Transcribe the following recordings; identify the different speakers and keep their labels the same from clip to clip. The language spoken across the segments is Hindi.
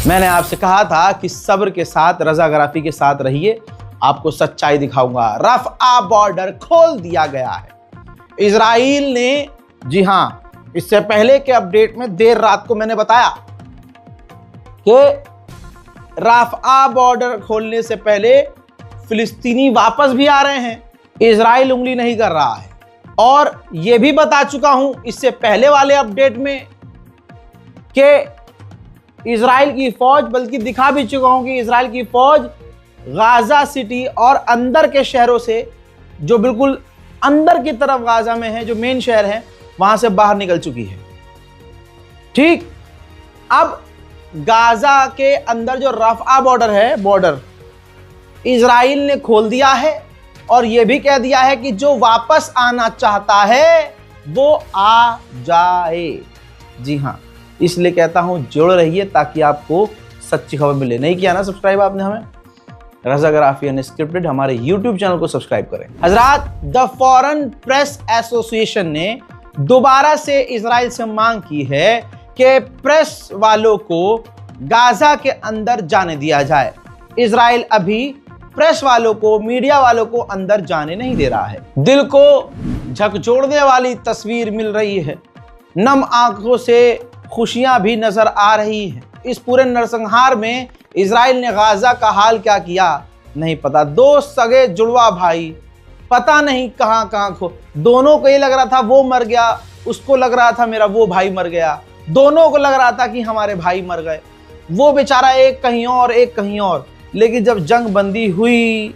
Speaker 1: मैंने आपसे कहा था कि सब्र के साथ, रज़ागराफी के साथ रहिए, आपको सच्चाई दिखाऊंगा। रफ़ा बॉर्डर खोल दिया गया है इजराइल ने। जी हां, इससे पहले के अपडेट में देर रात को मैंने बताया कि रफ़ा बॉर्डर खोलने से पहले फिलिस्तीनी वापस भी आ रहे हैं, इजराइल उंगली नहीं कर रहा है। और यह भी बता चुका हूं इससे पहले वाले अपडेट में कि इजराइल की फौज, बल्कि दिखा भी चुका हूं कि इजराइल की फौज गाजा सिटी और अंदर के शहरों से, जो बिल्कुल अंदर की तरफ गाजा में है, जो मेन शहर है, वहां से बाहर निकल चुकी है। ठीक, अब गाजा के अंदर जो रफ़ा बॉर्डर है, बॉर्डर इजराइल ने खोल दिया है और यह भी कह दिया है कि जो वापस आना चाहता है वो आ जाए। जी हां, इसलिए कहता हूं जुड़ रहिए ताकि आपको सच्ची खबर मिले। नहीं किया ना सब्सक्राइब आपने हमें, रज़ागराफी अनस्क्रिप्टेड हमारे YouTube चैनल को सब्सक्राइब करें। हजरात, द फॉरेन प्रेस एसोसिएशन ने दोबारा से इजराइल से मांग की है कि प्रेस वालों को गाजा के अंदर जाने दिया जाए। इजराइल अभी प्रेस वालों को, मीडिया वालों को अंदर जाने नहीं दे रहा है। दिल को झकझोरने वाली तस्वीर मिल रही है, नम आंखों से खुशियां भी नजर आ रही हैं। इस पूरे नरसंहार में इजराइल ने गाजा का हाल क्या किया नहीं पता। दो सगे जुड़वा भाई पता नहीं कहां कहां खो, दोनों को ये लग रहा था वो मर गया, उसको लग रहा था मेरा वो भाई मर गया, दोनों को लग रहा था कि हमारे भाई मर गए। वो बेचारा एक कहीं और, एक कहीं और। लेकिन जब जंग बंदी हुई,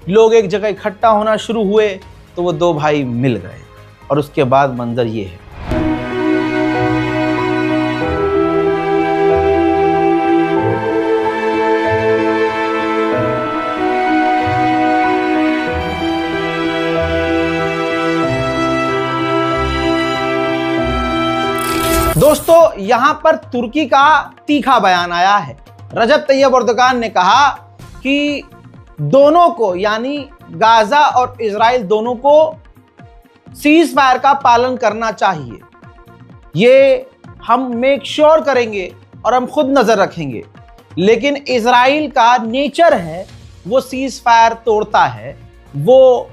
Speaker 1: लोग एक जगह इकट्ठा होना शुरू हुए, तो वो दो भाई मिल गए और उसके बाद मंजर ये है। दोस्तों, यहां पर तुर्की का तीखा बयान आया है। रजब तैयब एर्दोगान ने कहा कि दोनों को, यानी गाजा और इजराइल दोनों को सीज फायर का पालन करना चाहिए। ये हम मेक श्योर करेंगे और हम खुद नजर रखेंगे। लेकिन इजराइल का नेचर है, वो सीज फायर तोड़ता है, वो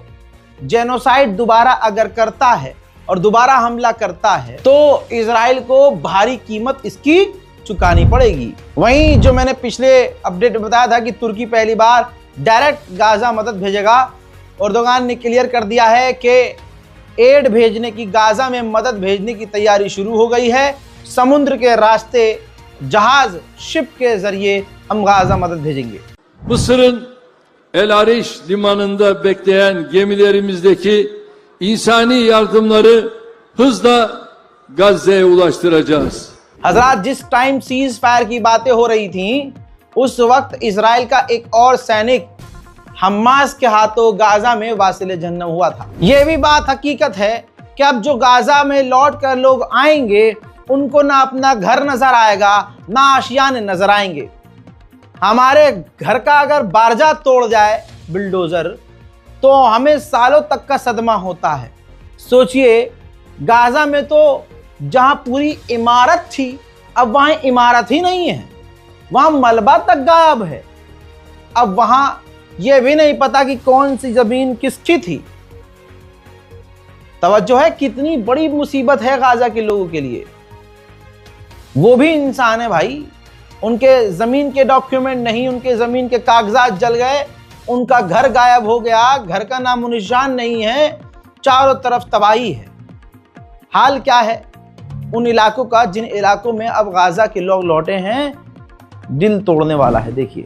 Speaker 1: जेनोसाइड दोबारा अगर करता है और दोबारा हमला करता है तो इजराइल को भारी कीमत इसकी चुकानी पड़ेगी। वहीं जो मैंने पिछले अपडेट में बताया था कि तुर्की पहली बार डायरेक्ट गाजा मदद भेजेगा, एर्दोगान ने क्लियर कर दिया है कि एड भेजने की, गाजा में मदद भेजने की तैयारी शुरू हो गई है। समुद्र के रास्ते, जहाज, शिप के जरिए हम गाजा मदद भेजेंगे।
Speaker 2: Mısır'ın El Arish limanında bekleyen gemilerimizdeki insani yardımları hızla Gazze'ye ulaştıracağız.
Speaker 1: हजरात, जिस टाइम सीज फायर की बातें हो रही थी, उस वक्त इजराइल का एक और सैनिक हमास के हाथों गाजा में वासिले जहन्नम हुआ था। यह भी बात हकीकत है कि अब जो गाजा में लौट कर लोग आएंगे, उनको ना अपना घर नजर आएगा, ना आशियाने नजर आएंगे। हमारे घर का अगर बारजा तोड़ जाए बिल्डोजर, तो हमें सालों तक का सदमा होता है। सोचिए, गाजा में तो जहां पूरी इमारत थी, अब वहां इमारत ही नहीं है, वहां मलबा तक गायब है। अब वहां यह भी नहीं पता कि कौन सी जमीन किसकी थी। तवज्जो है, कितनी बड़ी मुसीबत है गाजा के लोगों के लिए। वो भी इंसान है भाई, उनके जमीन के डॉक्यूमेंट नहीं, उनके जमीन के कागजात जल गए, उनका घर गायब हो गया, घर का नामो निशान नहीं है, चारों तरफ तबाही है। हाल क्या है उन इलाकों का, जिन इलाकों में अब गाजा के लोग लौटे हैं? दिल तोड़ने वाला है। देखिए,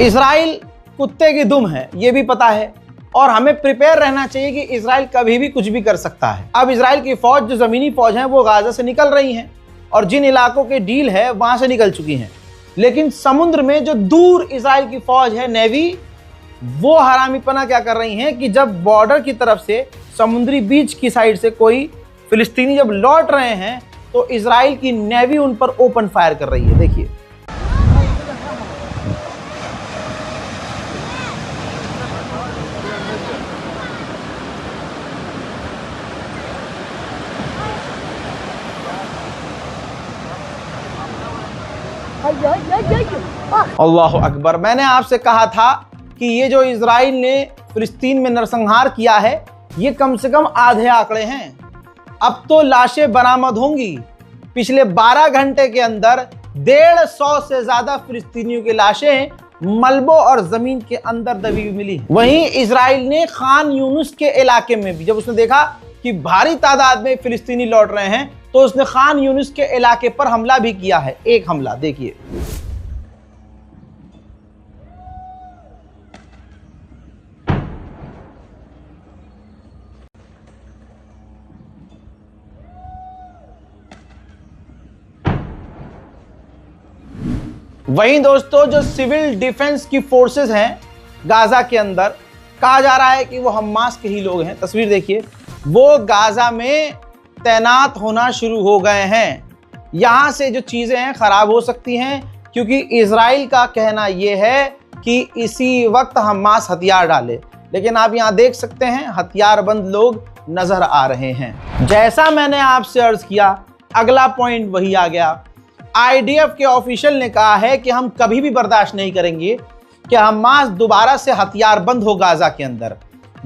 Speaker 1: इजराइल कुत्ते की दुम है, ये भी पता है, और हमें प्रिपेयर रहना चाहिए कि इजराइल कभी भी कुछ भी कर सकता है। अब इजराइल की फौज, जो जमीनी फौज है, वो गाजा से निकल रही हैं और जिन इलाकों के डील है वहां से निकल चुकी हैं, लेकिन समुद्र में जो दूर इजराइल की फौज है, नेवी, वो हरामीपना क्या कर रही हैं कि जब बॉर्डर की तरफ से, समुद्री बीच की साइड से कोई फिलिस्तीनी जब लौट रहे हैं तो इजराइल की नेवी उन पर ओपन फायर कर रही है। देखिए, अल्लाह अकबर। मैंने आपसे कहा था कि ये जो इजराइल ने फिलिस्तीन में नरसंहार किया है, ये कम से कम आधे आंकड़े हैं। अब तो लाशें बरामद होंगी। पिछले 12 घंटे के अंदर 150 से ज्यादा फिलिस्तीनियों की लाशें मलबों और जमीन के अंदर दबी हुई मिली। वहीं इजराइल ने खान यूनुस के इलाके में भी, जब उसने देखा कि भारी तादाद में फिलिस्तीनी लौट रहे हैं, तो उसने खान यूनुस के इलाके पर हमला भी किया है। एक हमला देखिए, वहीं दोस्तों जो सिविल डिफेंस की फोर्सेस हैं गाजा के अंदर, कहा जा रहा है कि वो हमास के ही लोग हैं। तस्वीर देखिए, वो गाजा में तैनात होना शुरू हो गए हैं। यहां से जो चीजें हैं खराब हो सकती हैं, क्योंकि इजराइल का कहना यह है कि इसी वक्त हमास हथियार डाले, लेकिन आप यहां देख सकते हैं हथियारबंद लोग नजर आ रहे हैं। जैसा मैंने आपसे अर्ज किया, अगला पॉइंट वही आ गया। आईडीएफ के ऑफिशियल ने कहा है कि हम कभी भी बर्दाश्त नहीं करेंगे कि हमास दोबारा से हथियार बंद हो गाजा के अंदर।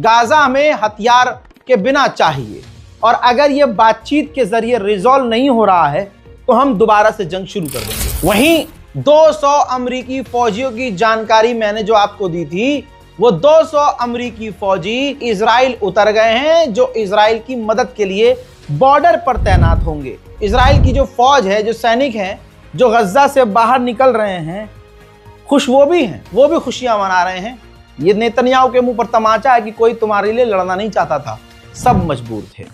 Speaker 1: गाजा हमें हथियार के बिना चाहिए, और अगर ये बातचीत के जरिए रिजॉल्व नहीं हो रहा है तो हम दोबारा से जंग शुरू कर देंगे। वहीं 200 अमेरिकी फौजियों की जानकारी मैंने जो आपको दी थी, वो 200 अमेरिकी फौजी इजराइल उतर गए हैं, जो इजराइल की मदद के लिए बॉर्डर पर तैनात होंगे। इजराइल की जो फौज है, जो सैनिक हैं, जो गज्जा से बाहर निकल रहे हैं, खुश वो भी हैं, वो भी खुशियां मना रहे हैं। ये नेतन्याहू के मुंह पर तमाचा है कि कोई तुम्हारे लिए लड़ना नहीं चाहता था, सब मजबूर थे।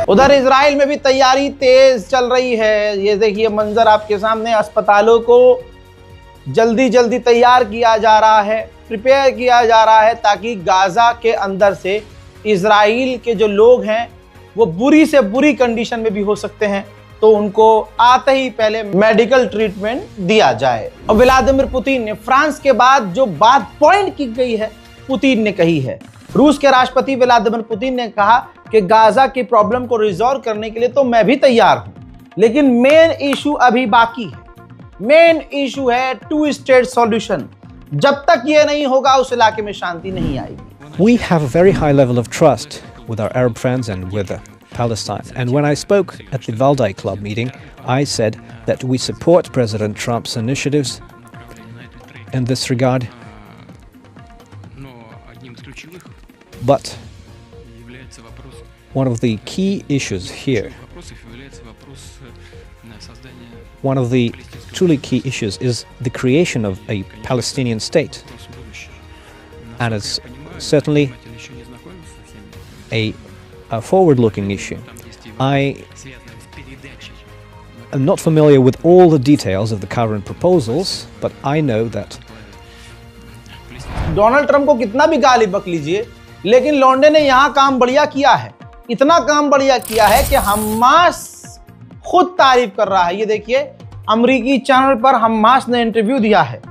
Speaker 1: उधर इजराइल में भी तैयारी तेज चल रही है। ये देखिए मंजर आपके सामने, अस्पतालों को जल्दी जल्दी तैयार किया जा रहा है, प्रिपेयर किया जा रहा है, ताकि गाजा के अंदर से इजराइल के जो लोग हैं वो बुरी से बुरी कंडीशन में भी हो सकते हैं, तो उनको आते ही पहले मेडिकल ट्रीटमेंट दिया जाए। और व्लादिमीर पुतिन ने, फ्रांस के बाद जो बात पॉइंट की गई है, पुतिन ने कही है। रूस के राष्ट्रपति व्लादिमीर पुतिन ने कहा कि गाजा की प्रॉब्लम को रिजॉल्व करने के लिए तो मैं भी तैयार हूं, लेकिन मेन इशू अभी बाकी है। मेन इशू है 2 स्टेट सॉल्यूशन। जब तक ये नहीं होगा उस इलाके में शांति नहीं आएगी।
Speaker 3: We have a very high level of trust with our Arab friends and with Palestine. And when I spoke at the Valdai Club meeting, I said that we support President Trump's initiatives in this regard. But one of the key issues here, one of the truly key issues is the creation of a Palestinian state. And it's certainly a forward-looking issue. am not familiar with all the details of the current proposals, but I know that
Speaker 1: Donald Trump को कितना भी गाली बक लीजिए, लेकिन लौंडे ने यहां काम बढ़िया किया है। इतना काम बढ़िया किया है कि हमास खुद तारीफ कर रहा है। ये देखिए, अमेरिकी चैनल पर हमास ने इंटरव्यू दिया है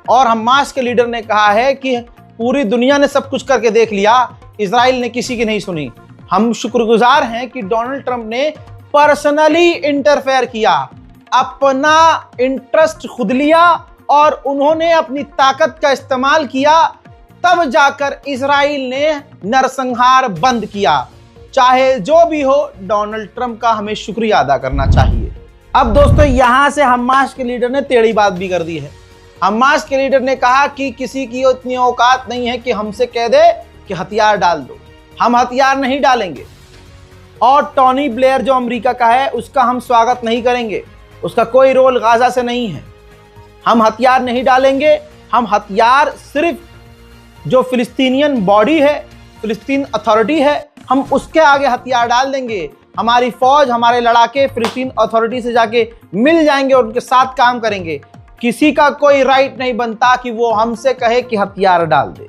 Speaker 1: और हमास के लीडर ने कहा है कि पूरी दुनिया ने सब कुछ करके देख लिया, इजराइल ने किसी की नहीं सुनी। हम शुक्रगुजार हैं कि डोनाल्ड ट्रंप ने पर्सनली इंटरफेयर किया, अपना इंटरेस्ट खुद लिया और उन्होंने अपनी ताकत का इस्तेमाल किया, तब जाकर इजराइल ने नरसंहार बंद किया। चाहे जो भी हो, डोनाल्ड ट्रंप का हमें शुक्रिया अदा करना चाहिए। अब दोस्तों, यहां से हमास के लीडर ने टेढ़ी बात भी कर दी है। हमास के लीडर ने कहा कि किसी की इतनी औकात नहीं है कि हमसे कह दे कि हथियार डाल दो। हम हथियार नहीं डालेंगे और टोनी ब्लेयर जो अमेरिका का है उसका हम स्वागत नहीं करेंगे। उसका कोई रोल गाजा से नहीं है। हम हथियार नहीं डालेंगे। हम हथियार सिर्फ जो फिलिस्तीनियन बॉडी है, फिलिस्तीन अथॉरिटी है, हम उसके आगे हथियार डाल देंगे। हमारी फौज, हमारे लड़ाके फिलिस्तीन अथॉरिटी से जाके मिल जाएंगे और उनके साथ काम करेंगे। किसी का कोई राइट नहीं बनता कि वो हमसे कहे कि हथियार डाल दे।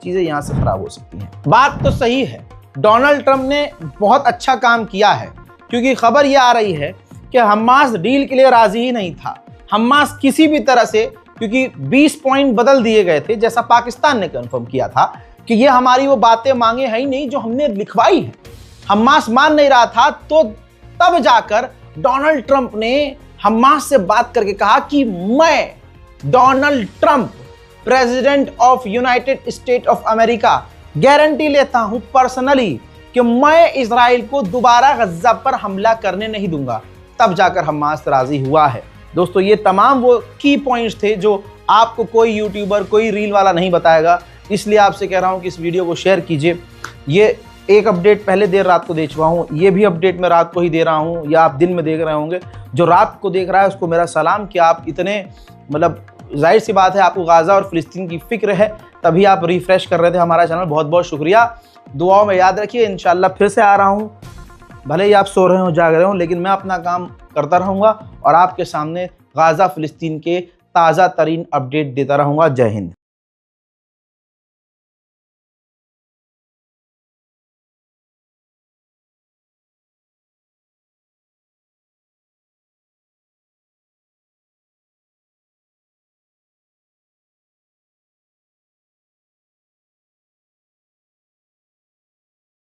Speaker 1: चीजें यहां से खराब हो सकती हैं। बात तो सही है, डोनाल्ड ट्रंप ने बहुत अच्छा काम किया है, क्योंकि खबर यह आ रही है कि हमास डील के लिए राजी ही नहीं था। हमास किसी भी तरह से, क्योंकि 20 पॉइंट बदल दिए गए थे, जैसा पाकिस्तान ने कंफर्म किया था कि ये हमारी वो बातें मांगे है ही नहीं जो हमने लिखवाई है। हमास मान नहीं रहा था, तो तब जाकर डोनाल्ड ट्रंप ने हमास से बात करके कहा कि मैं Donald Trump, president of United state of America, guarantee लेता हूं पर्सनली कि मैं इजराइल को दोबारा गज्जा पर हमला करने नहीं दूंगा। तब जाकर हमास राजी हुआ है। दोस्तों, ये तमाम वो की पॉइंट्स थे जो आपको कोई यूट्यूबर, कोई रील वाला नहीं बताएगा। इसलिए आपसे कह रहा हूं कि इस वीडियो को शेयर कीजिए। ये एक अपडेट पहले देर रात को दे चुका हूं, ये भी अपडेट मैं रात को ही दे रहा हूं, या आप दिन में देख रहे होंगे। जो रात को देख रहा है उसको मेरा सलाम कि आप इतने, मतलब जाहिर सी बात है आपको गाजा और फिलिस्तीन की फिक्र है, तभी आप रिफ्रेश कर रहे थे हमारा चैनल। बहुत बहुत शुक्रिया। दुआओं में याद रखिए। इंशाल्लाह फिर से आ रहा हूँ, भले ही आप सो रहे हो, जाग रहे हो, लेकिन मैं अपना काम करता रहूँगा और आपके सामने गाजा फिलिस्तीन के ताज़ा तरीन अपडेट देता रहूँगा। जय हिंद।